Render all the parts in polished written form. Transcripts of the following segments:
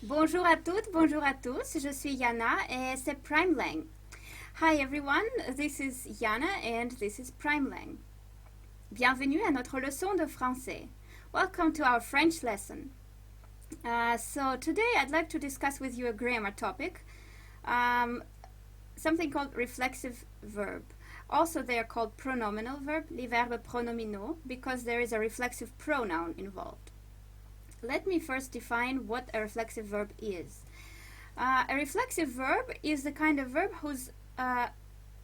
Bonjour à toutes, bonjour à tous, je suis Yana et c'est Primelang. Hi everyone, this is Yana and this is Primelang. Bienvenue à notre leçon de français. Welcome to our French lesson. So today I'd like to discuss with you a grammar topic, something called reflexive verb. Also they are called pronominal verb, les verbes pronominaux, because there is a reflexive pronoun involved. Let me first define what a reflexive verb is. A reflexive verb is the kind of verb whose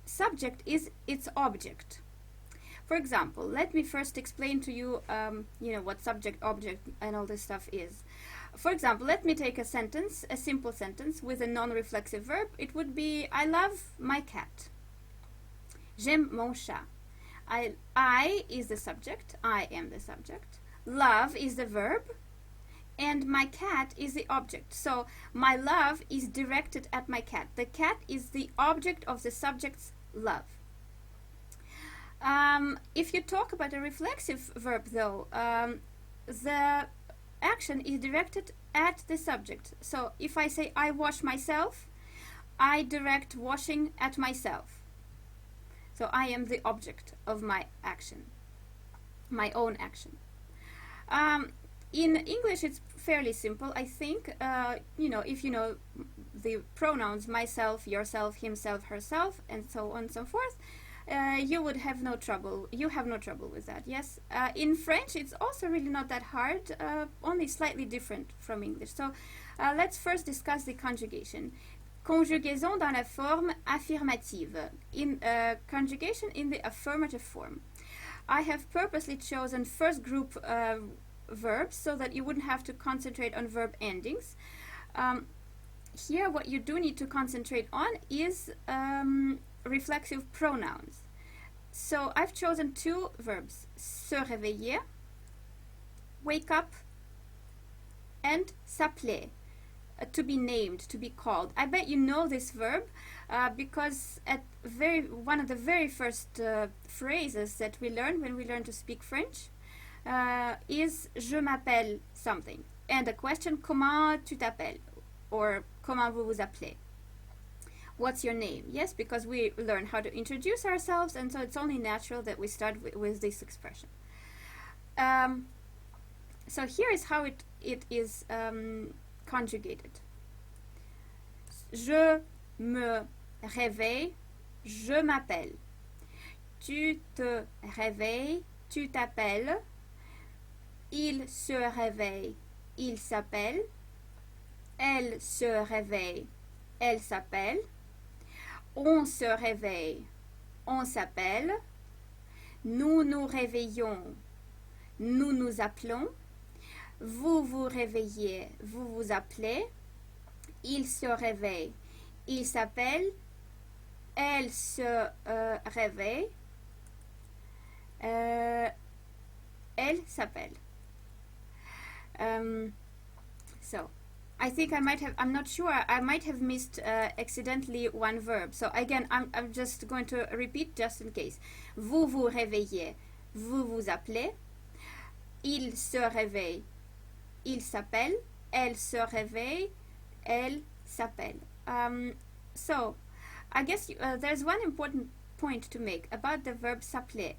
subject is its object. For example, let me first explain to you, what subject, object, and all this stuff is. For example, let me take a sentence, a simple sentence with a non-reflexive verb. It would be, I love my cat. J'aime mon chat. I is the subject, I am the subject. Love is the verb. And my cat is the object. So my love is directed at my cat. The cat is the object of the subject's love. If you talk about a reflexive verb, though, the action is directed at the subject. So if I say I wash myself, I direct washing at myself. So I am the object of my action, my own action. In English, it's fairly simple, I think. If you know the pronouns myself, yourself, himself, herself, and so on and so forth, you would have no trouble. You have no trouble with that, yes? In French, it's also really not that hard, only slightly different from English. So let's first discuss the conjugation. Conjugaison dans la forme affirmative. In conjugation in the affirmative form. I have purposely chosen first group verbs so that you wouldn't have to concentrate on verb endings. Here what you do need to concentrate on is reflexive pronouns. So I've chosen two verbs, se réveiller, wake up, and s'appeler, to be named, to be called. I bet you know this verb because at one of the very first phrases that we learn when we learn to speak French is je m'appelle something, and the question comment tu t'appelles, or comment vous vous appelez, what's your name? Yes, because we learn how to introduce ourselves, and so it's only natural that we start with this expression. So here is how it is conjugated. Je me réveille, je m'appelle. Tu te réveilles, tu t'appelles. Il se réveille, il s'appelle. Elle se réveille, elle s'appelle. On se réveille, on s'appelle. Nous nous réveillons, nous nous appelons. Vous vous réveillez, vous vous appelez. Il se réveille, il s'appelle. Elle se réveille, elle s'appelle. So I think I'm not sure, I might have missed accidentally one verb. So again, I'm just going to repeat just in case. Vous vous réveillez, vous vous appelez. Il se réveille, il s'appelle. Elle se réveille, elle s'appelle. So I guess there's one important point to make about the verb s'appeler.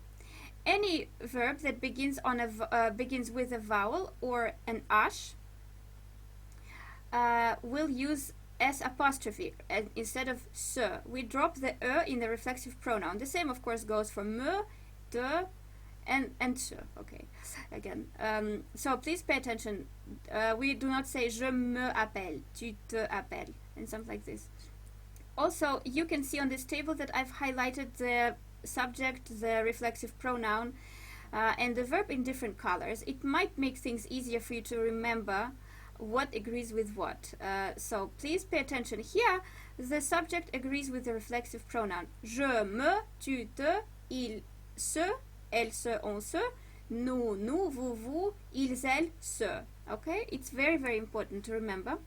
Any verb that begins with a vowel or an h will use s apostrophe instead of se. We drop the e in the reflexive pronoun. The same, of course, goes for me, de, and se. Okay, again. So please pay attention. We do not say je me appelle, tu te appelles, and something like this. Also, you can see on this table that I've highlighted the subject, the reflexive pronoun, and the verb in different colors. It might make things easier for you to remember what agrees with what. So please pay attention. Here, the subject agrees with the reflexive pronoun. Je, me, tu, te, il, se, elle, se, on, se, nous, vous, vous, ils, elles, se. Okay? It's very, very important to remember.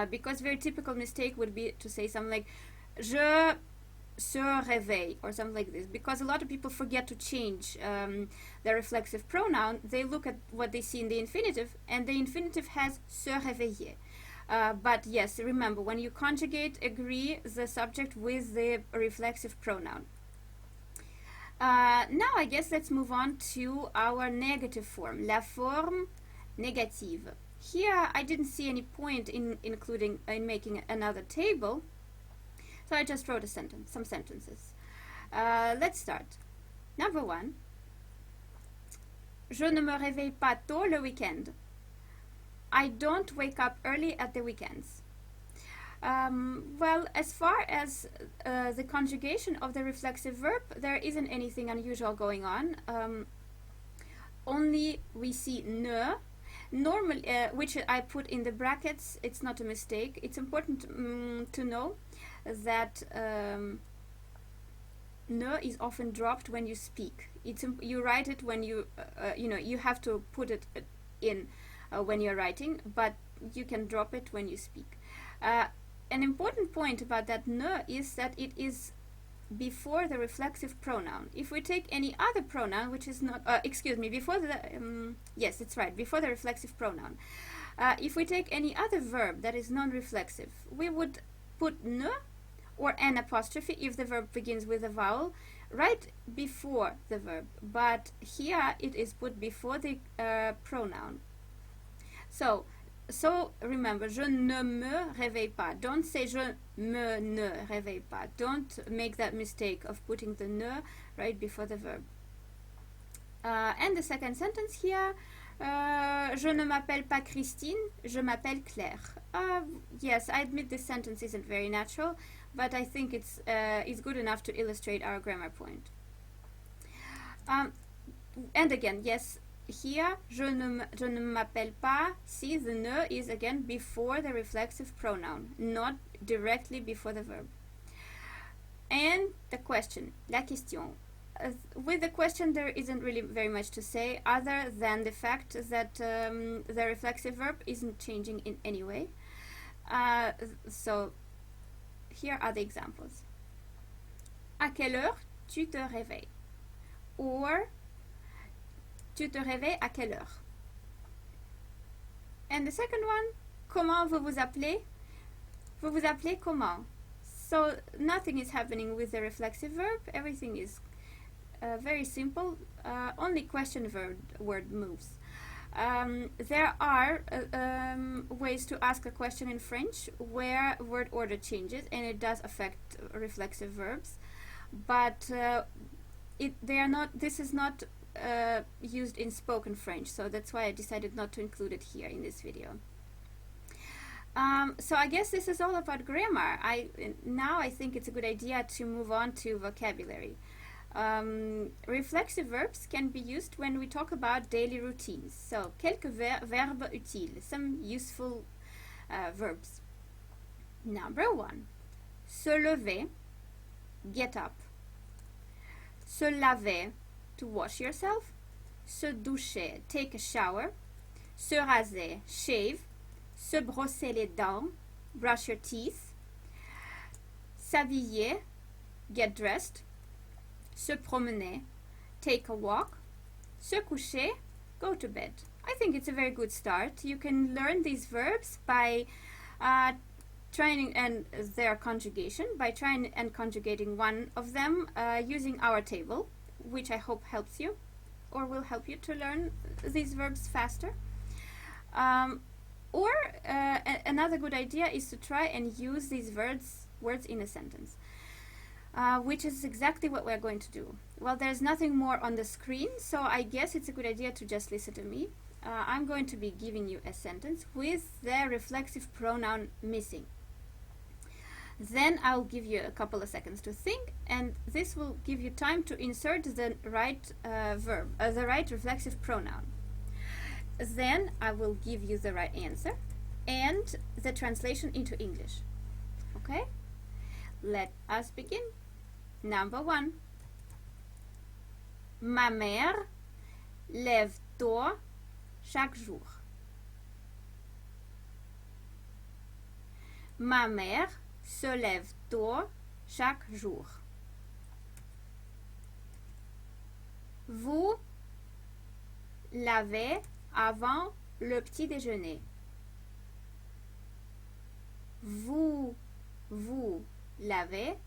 Because very typical mistake would be to say something like je se réveille or something like this, because a lot of people forget to change the reflexive pronoun. They look at what they see in the infinitive, and the infinitive has se réveiller. But yes, remember, when you conjugate, agree the subject with the reflexive pronoun. Now I guess let's move on to our negative form, la forme négative. Here I didn't see any point in making another table, so I just wrote some sentences. Let's start. Number 1. Je ne me réveille pas tôt le week-end. I don't wake up early at the weekends. Well, as far as the conjugation of the reflexive verb, there isn't anything unusual going on. Only we see ne, normally, which I put in the brackets. It's not a mistake. It's important to know that ne is often dropped when you speak. You write it when you you have to put it in when you're writing, but you can drop it when you speak. An important point about that ne is that it is before the reflexive pronoun. If we take any other pronoun, which is not, before the, yes, it's right, before the reflexive pronoun. If we take any other verb that is non-reflexive, we would put ne or an apostrophe if the verb begins with a vowel right before the verb. But here it is put before the pronoun. So remember, je ne me réveille pas. Don't say je me ne réveille pas. Don't make that mistake of putting the ne right before the verb. And the second sentence here, je ne m'appelle pas Christine, je m'appelle Claire. Yes, I admit this sentence isn't very natural, but I think it's good enough to illustrate our grammar point. And again, yes, here, je ne m'appelle pas. See, the ne is again before the reflexive pronoun, not directly before the verb. And the question, la question. With the question, there isn't really very much to say other than the fact that the reflexive verb isn't changing in any way. So here are the examples. À quelle heure tu te réveilles? Or, tu te réveilles à quelle heure? And the second one, comment vous vous appelez? Vous vous appelez comment? So nothing is happening with the reflexive verb. Everything is very simple. Only question word moves. There are ways to ask a question in French where word order changes, and it does affect reflexive verbs, but this is not used in spoken French, so that's why I decided not to include it here in this video. So I guess this is all about grammar. Now I think it's a good idea to move on to vocabulary. Reflexive verbs can be used when we talk about daily routines. So, quelques verbes utiles, some useful verbs. Number 1, se lever, get up. Se laver, to wash yourself. Se doucher, take a shower. Se raser, shave. Se brosser les dents, brush your teeth. S'habiller, get dressed. Se promener, take a walk. Se coucher, go to bed. I think it's a very good start. You can learn these verbs by trying and their conjugation, by trying and conjugating one of them using our table, which I hope helps you or will help you to learn these verbs faster. Or another good idea is to try and use these words in a sentence. Which is exactly what we're going to do. Well, there's nothing more on the screen, so I guess it's a good idea to just listen to me. I'm going to be giving you a sentence with the reflexive pronoun missing. Then I'll give you a couple of seconds to think, and this will give you time to insert the right verb, the right reflexive pronoun. Then I will give you the right answer and the translation into English. Okay? Let us begin. Number 1. Ma mère lève tôt chaque jour. Ma mère se lève tôt chaque jour. Vous lavez avant le petit déjeuner. vous lavez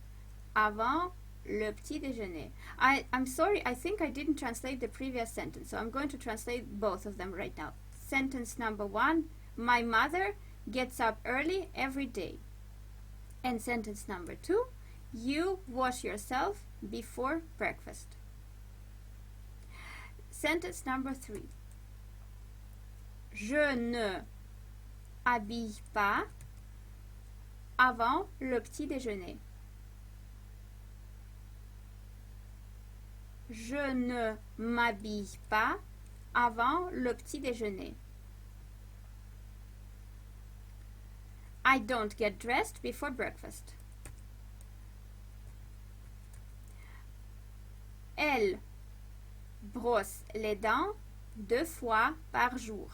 avant le petit déjeuner. I'm sorry, I think I didn't translate the previous sentence, so I'm going to translate both of them right now. Sentence number 1, my mother gets up early every day. And sentence number 2, you wash yourself before breakfast. Sentence number 3, je ne habille pas avant le petit déjeuner. Je ne m'habille pas avant le petit déjeuner. I don't get dressed before breakfast. Elle brosse les dents 2 fois par jour.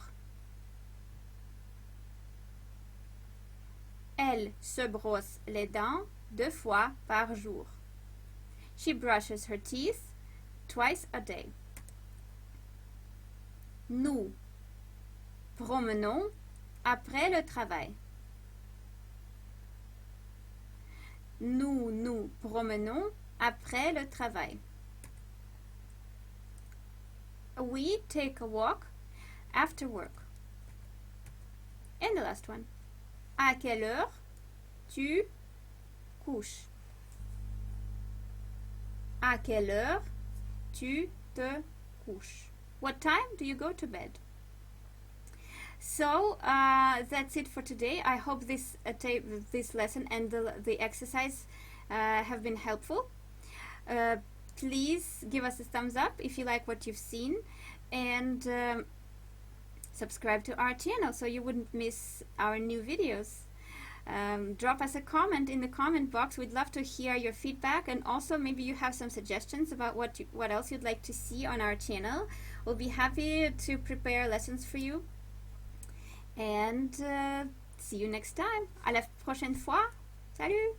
Elle se brosse les dents 2 fois par jour. She brushes her teeth twice a day. Nous promenons après le travail. Nous nous promenons après le travail. We take a walk after work. And the last one. À quelle heure tu couches? À quelle heure tu te couches? What time do you go to bed? So that's it for today. I hope this lesson and the exercise have been helpful. Please give us a thumbs up if you like what you've seen, and subscribe to our channel so you wouldn't miss our new videos. Drop us a comment in the comment box. We'd love to hear your feedback, and also maybe you have some suggestions about what else you'd like to see on our channel. We'll be happy to prepare lessons for you. And see you next time. À la prochaine fois. Salut!